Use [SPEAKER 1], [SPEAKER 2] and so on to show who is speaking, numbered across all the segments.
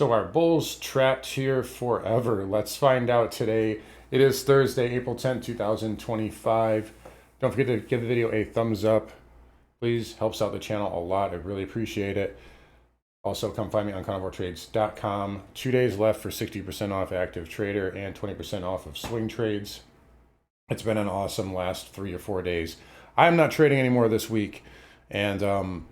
[SPEAKER 1] So our bulls trapped here forever. Let's find out today. It is Thursday, April 10th, 2025. Don't forget to give the video a thumbs up. Please, helps out the channel a lot. I really appreciate it. Also, come find me on carnivoretrades.com. 2 days left for 60% off active trader and 20% off of swing trades. It's been an awesome last 3 or 4 days. I'm not trading anymore this week, and I've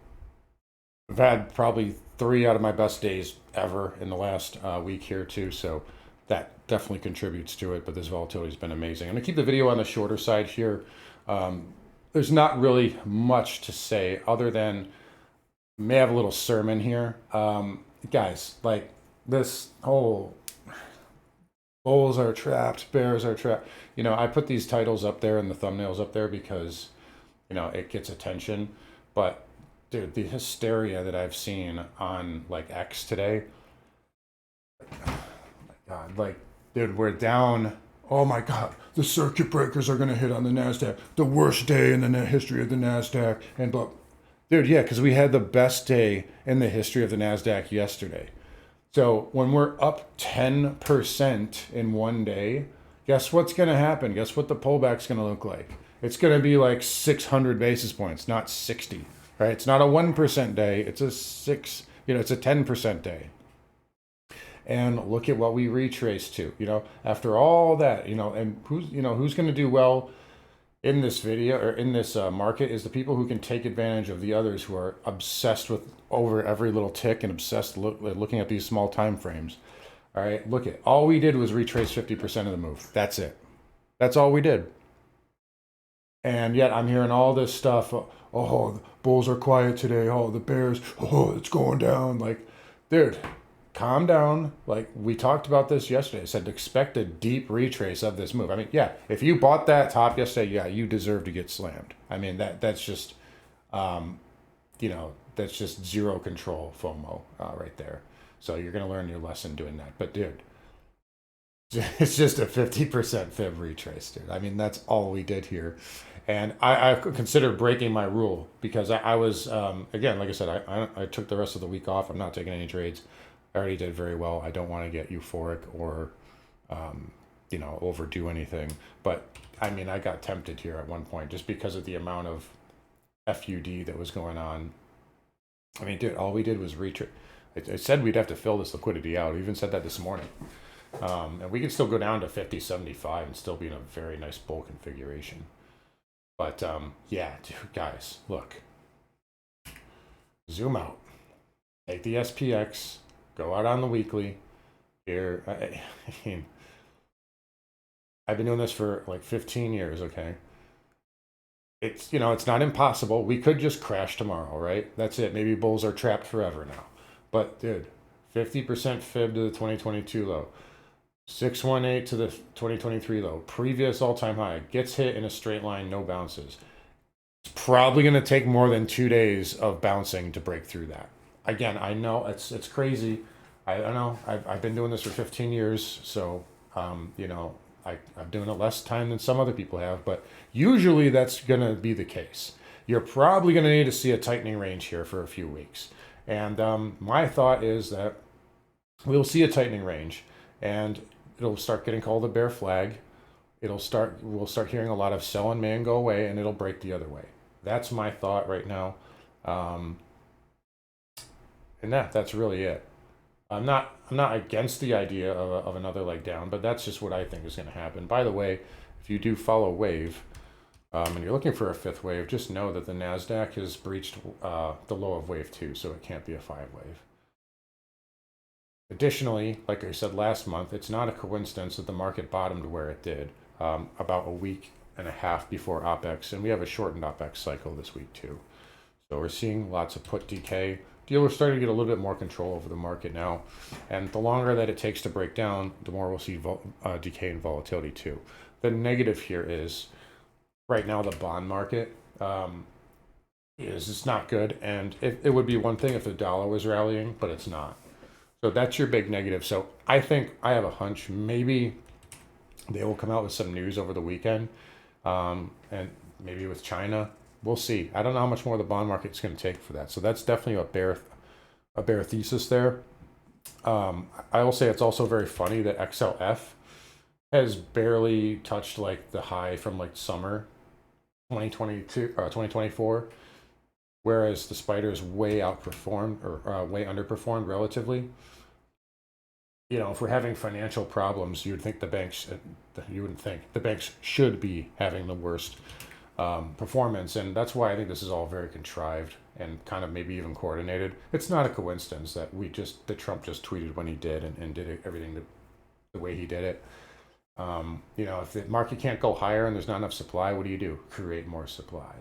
[SPEAKER 1] had probably 3 out of my best days ever in the last week here too, so that definitely contributes to it. But this volatility has been amazing. I'm gonna keep the video on the shorter side here. There's not really much to say other than may have a little sermon here. Guys, like this whole bulls are trapped, bears are trapped. You know, I put these titles up there and the thumbnails up there because, you know, it gets attention. But dude, the hysteria that I've seen on like X today, oh my God, like, dude, we're down. Oh my God, the circuit breakers are gonna hit on the NASDAQ. The worst day in the history of the NASDAQ. And but, dude, yeah, because we had the best day in the history of the NASDAQ yesterday. So when we're up 10% in one day, guess what's gonna happen? Guess what the pullback's gonna look like? It's gonna be like 600 basis points, not 60. Right? It's not a 1% day. It's a 6. It's a 10% day. And look at what we retraced to. After all that, and who's going to do well in this video or in this market is the people who can take advantage of the others who are obsessed with over every little tick and obsessed looking at these small time frames. All right, look at all we did was retrace 50% of the move. That's it. That's all we did. And yet I'm hearing all this stuff. Oh, the bulls are quiet today. Oh, the bears. Oh, it's going down. Like, dude, calm down. Like, we talked about this yesterday. I said expect a deep retrace of this move. I mean, yeah, if you bought that top yesterday, yeah, you deserve to get slammed. I mean, that's just, that's just zero control FOMO right there. So you're going to learn your lesson doing that. But, dude, it's just a 50% fib retrace, dude. I mean, that's all we did here. And I considered breaking my rule because I was, again, like I said, I took the rest of the week off. I'm not taking any trades. I already did very well. I don't want to get euphoric or, overdo anything. But, I mean, I got tempted here at one point just because of the amount of FUD that was going on. I mean, dude, all we did was retrace. I said we'd have to fill this liquidity out. I even said that this morning. And we can still go down to 50, 75 and still be in a very nice bull configuration. But, yeah, dude, guys, look. Zoom out. Take the SPX. Go out on the weekly. Here, I mean, I've been doing this for like 15 years, okay? It's not impossible. We could just crash tomorrow, right? That's it. Maybe bulls are trapped forever now. But, dude, 50% fib to the 2022 low. 618 to the 2023 low, previous all-time high, gets hit in a straight line, no bounces. It's probably going to take more than 2 days of bouncing to break through that. Again, I know it's crazy. I know I've been doing this for 15 years, so I'm doing it less time than some other people have, but usually that's going to be the case. You're probably going to need to see a tightening range here for a few weeks, and my thought is that we'll see a tightening range, and it'll start getting called a bear flag. We'll start hearing a lot of sell and man go away, and it'll break the other way. That's my thought right now. And that's really it. I'm not against the idea of another leg down, but that's just what I think is going to happen. By the way, if you do follow wave, and you're looking for a fifth wave, just know that the NASDAQ has breached the low of wave 2, so it can't be a 5 wave. Additionally, like I said last month, it's not a coincidence that the market bottomed where it did about a week and a half before OPEX, and we have a shortened OPEX cycle this week too. So we're seeing lots of put decay. Dealers starting to get a little bit more control over the market now, and the longer that it takes to break down, the more we'll see decay and volatility too. The negative here is right now the bond market it's not good, and it would be one thing if the dollar was rallying, but it's not. So that's your big negative. So I think I have a hunch maybe they will come out with some news over the weekend, and maybe with China. We'll see. I don't know how much more the bond market's going to take for that. So that's definitely a bear thesis there. I will say it's also very funny that XLF has barely touched like the high from like summer 2022 2024, whereas the spiders way outperformed or way underperformed relatively. You know, if we're having financial problems, you would think the banks, you wouldn't think the banks should be having the worst performance, and that's why I think this is all very contrived and kind of maybe even coordinated. It's not a coincidence that that Trump just tweeted when he did and did everything the way he did it. You know, if the market can't go higher and there's not enough supply, what do? Create more supply.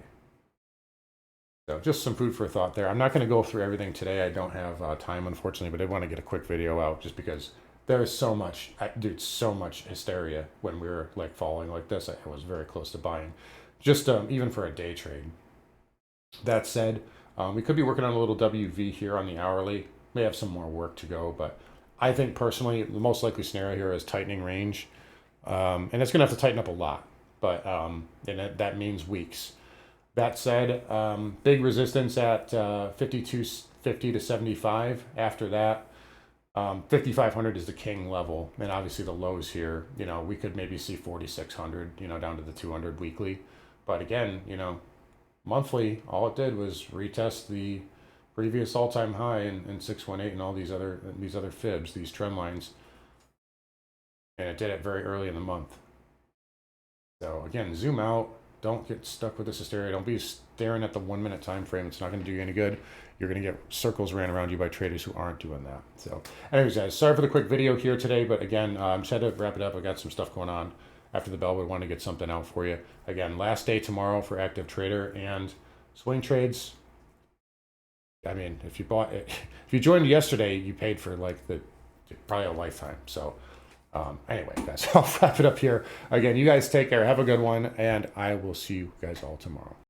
[SPEAKER 1] So just some food for thought there. I'm not going to go through everything today. I don't have time, unfortunately, but I want to get a quick video out just because there is so much, dude, so much hysteria when we were like falling like this. I was very close to buying, just even for a day trade. That said, we could be working on a little WV here on the hourly. May have some more work to go, but I think personally, the most likely scenario here is tightening range. And it's going to have to tighten up a lot, but and that means weeks. That said, big resistance at 52.50 to 75. After that, 5,500 is the king level, and obviously the lows here. You know, we could maybe see 4,600. You know, down to the 200 weekly. But again, you know, monthly, all it did was retest the previous all-time high in 618 and all these other fibs, these trend lines, and it did it very early in the month. So again, zoom out. Don't get stuck with this hysteria. Don't be staring at the 1 minute time frame. It's not going to do you any good. You're going to get circles ran around you by traders who aren't doing that. So anyways, guys, sorry for the quick video here today, but again, I'm just had to wrap it up. I got some stuff going on after the bell, but I want to get something out for you. Again, last day tomorrow for active trader and swing trades. I mean, if you joined yesterday, you paid for like probably a lifetime. So anyway, guys, I'll wrap it up here. Again, you guys take care. Have a good one, and I will see you guys all tomorrow.